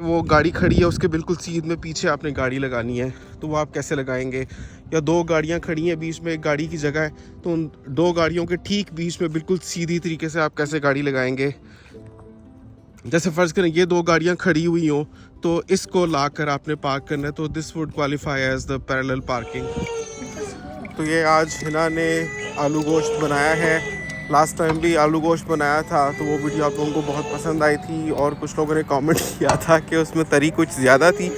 वो गाड़ी खड़ी है उसके बिल्कुल सीध में पीछे आपने गाड़ी लगानी है, तो वो आप कैसे लगाएंगे? या दो गाड़ियां खड़ी हैं, बीच में एक गाड़ी की जगह है, तो उन दो गाड़ियों के ठीक बीच में बिल्कुल सीधी तरीके से आप कैसे गाड़ी लगाएंगे? जैसे फ़र्ज़ करें ये दो गाड़ियां खड़ी हुई हों, तो इसको ला कर आपने पार्क करना है, तो this would qualify as the parallel parking. तो ये आज हिना ने आलू गोश्त बनाया है। लास्ट टाइम भी आलू गोश्त बनाया था, तो वो वीडियो आप लोगों को बहुत पसंद आई थी और कुछ लोगों ने कमेंट किया था कि उसमें तरी कुछ ज़्यादा थी।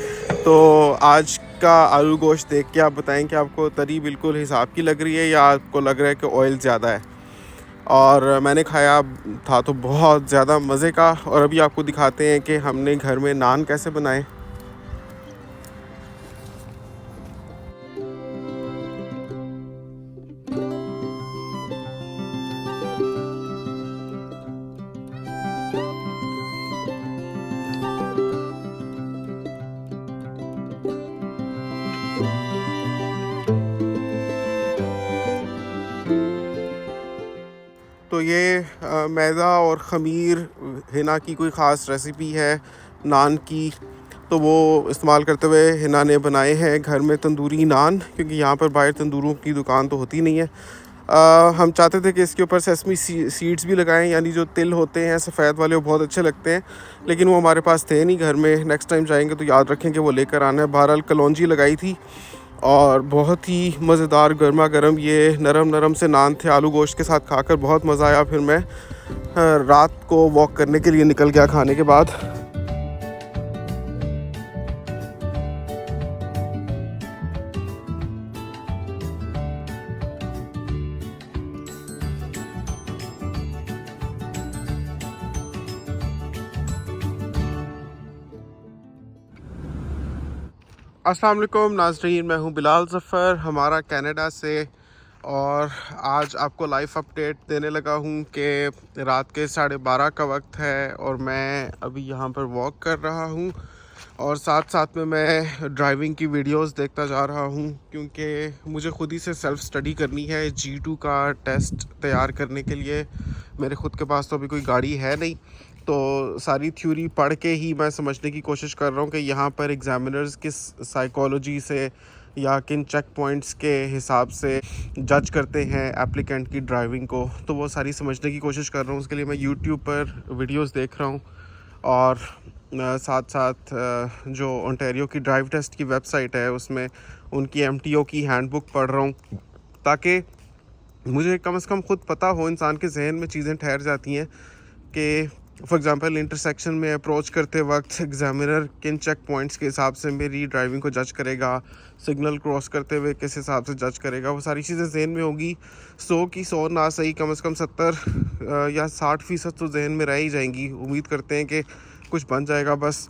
तो आज का आलू गोश्त देख के आप बताएं कि आपको तरी बिल्कुल हिसाब की लग रही है या आपको लग रहा है कि ऑयल ज़्यादा है। और मैंने खाया था तो बहुत ज़्यादा मज़े का। और अभी आपको दिखाते हैं कि हमने घर में नान कैसे बनाए। तो ये मैदा और ख़मीर हिना की कोई ख़ास रेसिपी है नान की, तो वो इस्तेमाल करते हुए हिना ने बनाए हैं घर में तंदूरी नान, क्योंकि यहाँ पर बाहर तंदूरों की दुकान तो होती नहीं है। हम चाहते थे कि इसके ऊपर सेसमी सीड्स भी लगाएं, यानी जो तिल होते हैं सफ़ेद वाले, वो बहुत अच्छे लगते हैं, लेकिन वो हमारे पास थे नहीं घर में। नेक्स्ट टाइम जाएंगे तो याद रखें कि वो लेकर आना है। बहरहाल कलौंजी लगाई थी और बहुत ही मज़ेदार गर्मा गर्म ये नरम नरम से नान थे। आलू गोश्त के साथ खाकर बहुत मज़ा आया। फिर मैं रात को वॉक करने के लिए निकल गया खाने के बाद। अस्सलाम वालेकुम नाज़रीन, मैं हूं बिलाल ज़फ़र, हमारा कनाडा से। और आज आपको लाइव अपडेट देने लगा हूं कि रात के 12:30 का वक्त है और मैं अभी यहां पर वॉक कर रहा हूं और साथ साथ में मैं ड्राइविंग की वीडियोस देखता जा रहा हूं, क्योंकि मुझे ख़ुद ही से सेल्फ़ स्टडी करनी है G2 का टेस्ट तैयार करने के लिए। मेरे ख़ुद के पास तो अभी कोई गाड़ी है नहीं, तो सारी थ्योरी पढ़ के ही मैं समझने की कोशिश कर रहा हूँ कि यहाँ पर एग्ज़ामिनर्स किस साइकोलॉजी से या किन चेक पॉइंट्स के हिसाब से जज करते हैं एप्लीकेंट की ड्राइविंग को। तो वो सारी समझने की कोशिश कर रहा हूँ। उसके लिए मैं यूट्यूब पर वीडियोस देख रहा हूँ और साथ साथ जो ओंटारियो की ड्राइव टेस्ट की वेबसाइट है उसमें उनकी MTO की हैंडबुक पढ़ रहा हूँ, ताकि मुझे कम से कम ख़ुद पता हो। इंसान के जहन में चीज़ें ठहर जाती हैं कि फॉर एग्ज़ाम्पल इंटरसेक्शन में अप्रोच करते वक्त एग्ज़ामिनर किन चेक पॉइंट्स के हिसाब से मेरी ड्राइविंग को जज करेगा, सिग्नल क्रॉस करते हुए किस हिसाब से जज करेगा, वो सारी चीज़ें जहन में होगी। 100 की 100 ना सही, कम से कम 70 या 60% तो जहन में रह ही जाएंगी। उम्मीद करते हैं कि कुछ बन जाएगा। बस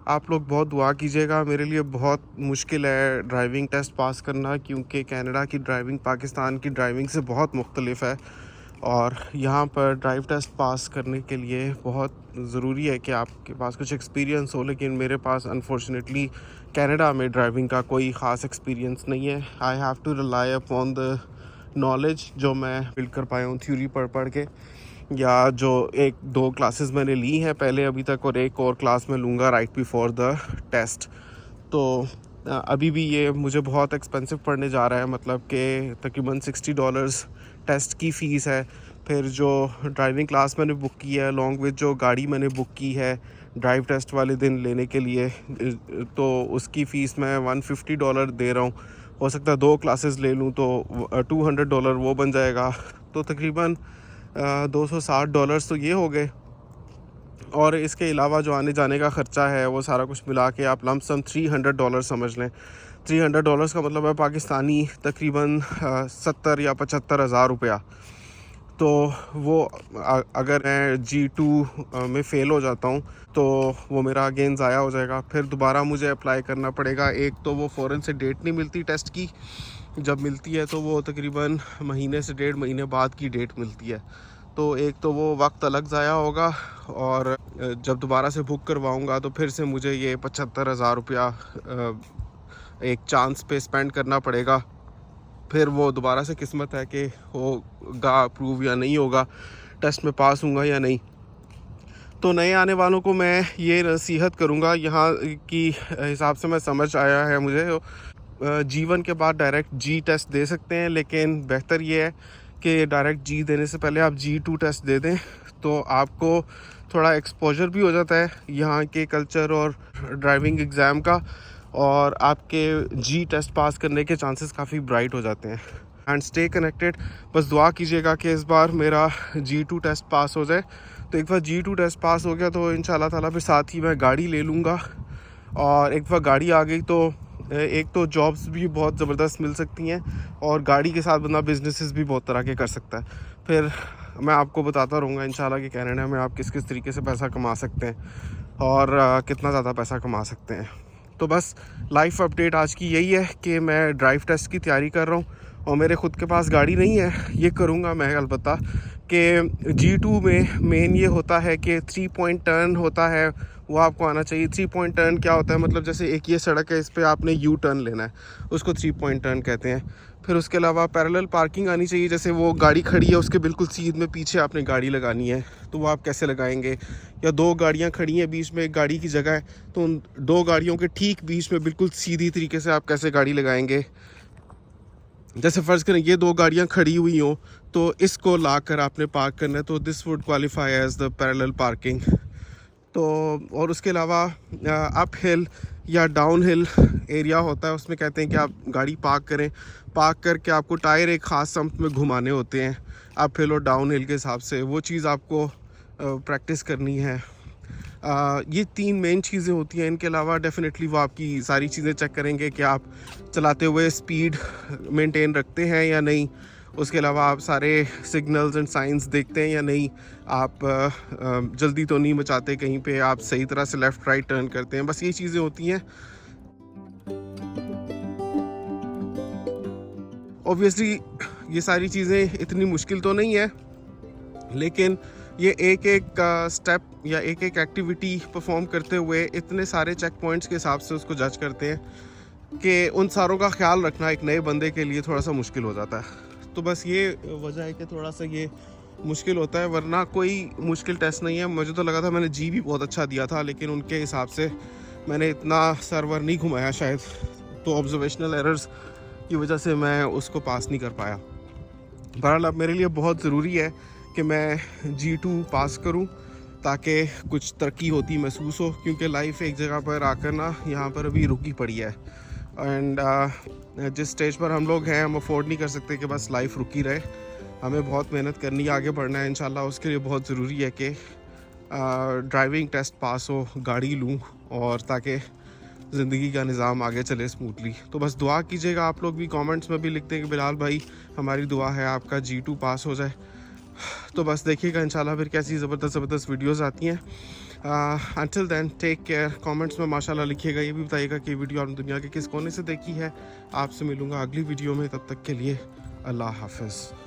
आप लोग बहुत दुआ कीजिएगा। मेरे लिए बहुत मुश्किल है ड्राइविंग टेस्ट पास करना, क्योंकि कनाडा की ड्राइविंग पाकिस्तान की ड्राइविंग से बहुत मुख्तलिफ है और यहाँ पर ड्राइव टेस्ट पास करने के लिए बहुत ज़रूरी है कि आपके पास कुछ एक्सपीरियंस हो। लेकिन मेरे पास अनफॉर्चुनेटली कनाडा में ड्राइविंग का कोई ख़ास एक्सपीरियंस नहीं है। I have to rely upon the knowledge जो मैं बिल्ड कर पाया हूँ थ्योरी पढ़ के, या जो 1-2 क्लासेस मैंने ली हैं पहले अभी तक, और एक और क्लास में लूँगा राइट बिफोर द टेस्ट। तो अभी भी ये मुझे बहुत एक्सपेंसिव पड़ने जा रहा है, मतलब कि तकरीबन $60 टेस्ट की फ़ीस है। फिर जो ड्राइविंग क्लास मैंने बुक की है अलॉन्ग विद जो गाड़ी मैंने बुक की है ड्राइव टेस्ट वाले दिन लेने के लिए, तो उसकी फ़ीस मैं $150 दे रहा हूँ। हो सकता है 2 क्लासेस ले लूँ तो $200 वो बन जाएगा, तो तकरीबन $260 तो ये हो गए। और इसके अलावा जो आने जाने का ख़र्चा है वो सारा कुछ मिला के आप लमसम $300 समझ लें। $300 का मतलब है पाकिस्तानी तकरीबन 70 या 75 हज़ार रुपया। तो वो अगर मैं G2 में फ़ेल हो जाता हूँ तो वो मेरा अगेन ज़ाया हो जाएगा। फिर दोबारा मुझे अप्लाई करना पड़ेगा। एक तो वो फ़ौरन से डेट नहीं मिलती टेस्ट की, जब मिलती है तो वो तकरीबन महीने से 1.5 महीने बाद की डेट मिलती है। तो एक तो वो वक्त अलग ज़ाया होगा, और जब दोबारा से बुक करवाऊँगा तो फिर से मुझे ये 75 हज़ार रुपया एक चांस पे स्पेंड करना पड़ेगा। फिर वो दोबारा से किस्मत है कि होगा अप्रूव या नहीं होगा, टेस्ट में पास होगा या नहीं। तो नए आने वालों को मैं ये नसीहत करूँगा, यहाँ की हिसाब से मैं समझ आया है मुझे, जीवन के बाद डायरेक्ट जी टेस्ट दे सकते हैं, लेकिन बेहतर ये है कि डायरेक्ट जी देने से पहले आप G2 टेस्ट दे दें, तो आपको थोड़ा एक्सपोजर भी हो जाता है यहाँ के कल्चर और ड्राइविंग एग्ज़ाम का, और आपके जी टेस्ट पास करने के चांसेस काफ़ी ब्राइट हो जाते हैं। एंड स्टे कनेक्टेड, बस दुआ कीजिएगा कि इस बार मेरा G2 टेस्ट पास हो जाए। तो एक बार G2 टेस्ट पास हो गया तो इंशाल्लाह ताला फिर साथ ही मैं गाड़ी ले लूँगा, और एक बार गाड़ी आ गई तो एक तो जॉब्स भी बहुत ज़बरदस्त मिल सकती हैं, और गाड़ी के साथ बंदा बिजनेसेस भी बहुत तरह के कर सकता है। फिर मैं आपको बताता रहूँगा इंशाल्लाह कि कनाडा में आप किस किस तरीके से पैसा कमा सकते हैं और कितना ज़्यादा पैसा कमा सकते हैं। तो बस लाइफ अपडेट आज की यही है कि मैं ड्राइव टेस्ट की तैयारी कर रहा हूँ, और मेरे ख़ुद के पास गाड़ी नहीं है। ये करूँगा मैं अलबत्ता कि G2 में मेन ये होता है कि 3 पॉइंट टर्न होता है, वो आपको आना चाहिए। 3 पॉइंट टर्न क्या होता है, मतलब जैसे एक ये सड़क है, इस पे आपने यू टर्न लेना है, उसको 3 पॉइंट टर्न कहते हैं। फिर उसके अलावा पैरेलल पार्किंग आनी चाहिए, जैसे वो गाड़ी खड़ी है उसके बिल्कुल सीध में पीछे आपने गाड़ी लगानी है, तो वो आप कैसे लगाएंगे। या 2 गाड़ियाँ खड़ी हैं, बीच में एक गाड़ी की जगह है, तो उन 2 गाड़ियों के ठीक बीच में बिल्कुल सीधी तरीके से आप कैसे गाड़ी लगाएंगे। जैसे फ़र्ज़ करें ये 2 गाड़ियाँ खड़ी हुई हों, तो इसको ला कर आपने पार्क करना है, तो this would qualify as the parallel parking. तो और उसके अलावा अप हिल या डाउन हिल एरिया होता है, उसमें कहते हैं कि आप गाड़ी पार्क करें, पार्क करके आपको टायर एक ख़ास समत में घुमाने होते हैं अप हिल और डाउन हिल के हिसाब से, वो चीज़ आपको प्रैक्टिस करनी है। ये 3 मेन चीज़ें होती हैं। इनके अलावा डेफिनेटली वो आपकी सारी चीज़ें चेक करेंगे कि आप चलाते हुए स्पीड मेंटेन रखते हैं या नहीं, उसके अलावा आप सारे सिग्नल्स एंड साइंस देखते हैं या नहीं, आप जल्दी तो नहीं मचाते कहीं पे, आप सही तरह से लेफ़्ट राइट टर्न करते हैं, बस ये चीज़ें होती हैं। ऑब्वियसली ये सारी चीज़ें इतनी मुश्किल तो नहीं है, लेकिन ये एक एक स्टेप या एक एक एक्टिविटी परफॉर्म करते हुए इतने सारे चेक पॉइंट्स के हिसाब से उसको जज करते हैं कि उन सारों का ख्याल रखना एक नए बंदे के लिए थोड़ा सा मुश्किल हो जाता है। तो बस ये वजह है कि थोड़ा सा ये मुश्किल होता है, वरना कोई मुश्किल टेस्ट नहीं है। मुझे तो लगा था मैंने जी भी बहुत अच्छा दिया था, लेकिन उनके हिसाब से मैंने इतना सर्वर नहीं घुमाया शायद, तो ऑब्जर्वेशनल एरर्स की वजह से मैं उसको पास नहीं कर पाया। बहरहाल अब मेरे लिए बहुत ज़रूरी है कि मैं G2 पास करूं, ताकि कुछ तरक्की होती महसूस हो, क्योंकि लाइफ एक जगह पर आकर ना यहाँ पर अभी रुकी पड़ी है। एंड जिस स्टेज पर हम लोग हैं, हम अफोर्ड नहीं कर सकते कि बस लाइफ रुकी रहे, हमें बहुत मेहनत करनी है, आगे बढ़ना है इंशाल्लाह। उसके लिए बहुत ज़रूरी है कि ड्राइविंग टेस्ट पास हो, गाड़ी लूँ, और ताकि ज़िंदगी का निज़ाम आगे चले स्मूथली। तो बस दुआ कीजिएगा, आप लोग भी कमेंट्स में भी लिखते हैं कि बिलाल भाई हमारी दुआ है आपका G2 पास हो जाए। तो बस देखिएगा इंशाल्लाह फिर कैसी ज़बरदस्त वीडियोज़ आती हैं। Until then take care. Comments में माशाल्लाह लिखिएगा, ये भी बताइएगा कि वीडियो आपने दुनिया के किस कोने से देखी है। आपसे मिलूँगा अगली वीडियो में, तब तक के लिए अल्लाह हाफ़िज़।